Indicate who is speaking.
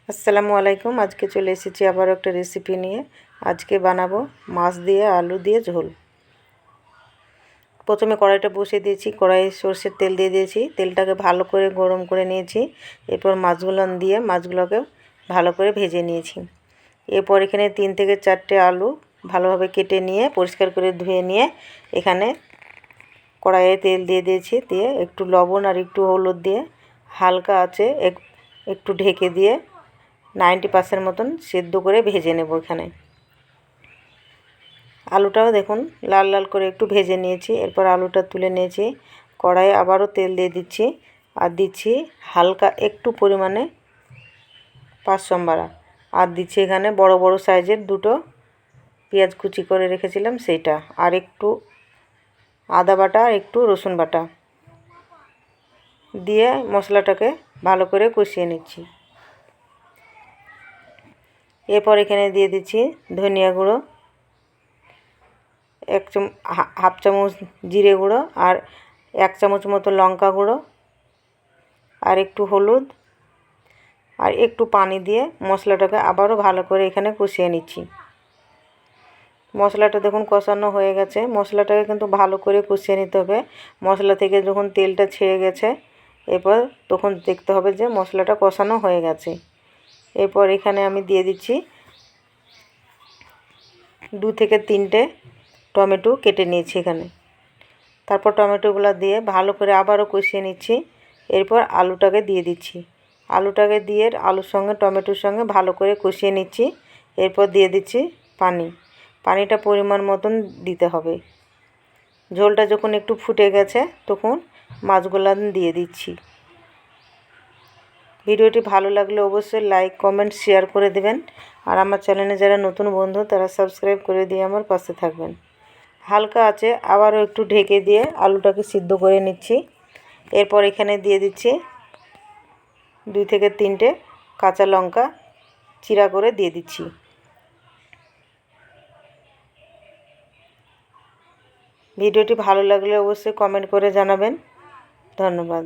Speaker 1: আসসালামু আলাইকুম। আজকে চলে এসেছি আবার একটা রেসিপি নিয়ে। আজকে বানাবো মাছ দিয়ে আলু দিয়ে ঝোল। প্রথমে কড়াইটা বসিয়ে দিয়েছি, কড়াইয়ে সরষের তেল দিয়ে দিয়েছি, তেলটাকে ভালো করে গরম করে নিয়েছি। এরপর মাছগুলো দিয়ে মাছগুলোকে ভালো করে ভেজে নিয়েছি। এরপর এখানে 3 থেকে 4টে আলু ভালোভাবে কেটে নিয়ে পরিষ্কার করে ধুয়ে নিয়ে এখানে কড়াইয়ে তেল দিয়ে দিয়েছি, দিয়ে একটু লবণ আর একটু হলুদ দিয়ে হালকা আছে একটু ঢেকে দিয়ে 90% মতন সেদ্ধ করে ভেজে নেব। এখানে আলুটাও দেখুন লাল লাল করে একটু ভেজে নিয়েছি। এরপর আলুটা তুলে নিয়েছি, কড়াইয়ে আবারও তেল দিয়ে দিচ্ছি আর দিচ্ছি হালকা একটু পরিমাণে পাঁচশোম্বারা, আর দিচ্ছি এখানে বড় বড় সাইজের 2টো পেঁয়াজ কুচি করে রেখেছিলাম সেইটা, আর একটু আদা বাটা আর একটু রসুন বাটা দিয়ে মশলাটাকে ভালো করে কষিয়ে নিচ্ছি। এরপর এখানে দিয়ে দিচ্ছি ধনিয়া গুঁড়ো, হাফ চামচ জিরে গুঁড়ো আর 1 চামচ মতো লঙ্কা গুঁড়ো আর একটু হলুদ আর একটু পানি দিয়ে মশলাটাকে আবারও ভালো করে এখানে কষিয়ে নিচ্ছি। মশলাটা দেখুন কষানো হয়ে গেছে। মশলাটাকে কিন্তু ভালো করে কষিয়ে নিতে হবে। মশলা থেকে যখন তেলটা ছেড়ে গেছে এরপর তখন দেখতে হবে যে মশলাটা কষানো হয়ে গেছে। এরপর এখানে আমি দিয়ে দিচ্ছি 2 থেকে 3টে টমেটো কেটে নিয়েছি এখানে। তারপর টমেটোগুলো দিয়ে ভালো করে আবারও কষিয়ে নিচ্ছি। এরপর আলুটাকে দিয়ে দিচ্ছি। আলুটাকে দিয়ে আলুর সঙ্গে টমেটোর সঙ্গে ভালো করে কষিয়ে নিচ্ছি। এরপর দিয়ে দিচ্ছি পানিটা পরিমাণ মতন দিতে হবে। ঝোলটা যখন একটু ফুটে গেছে তখন মাছগুলো দিয়ে দিচ্ছি। ভিডিওটি ভালো লাগলে অবশ্যই লাইক কমেন্ট শেয়ার করে দেবেন, আর আমার চ্যানেলে যারা নতুন বন্ধু তারা সাবস্ক্রাইব করে দিয়ে আমার পাশে থাকবেন। হালকা আছে আবারও একটু ঢেকে দিয়ে আলুটাকে সিদ্ধ করে নিচ্ছি। এরপর এখানে দিয়ে দিচ্ছি 2 থেকে 3টে কাঁচা লঙ্কা চিরা করে দিয়ে দিচ্ছি। ভিডিওটি ভালো লাগলে অবশ্যই কমেন্ট করে জানাবেন। ধন্যবাদ।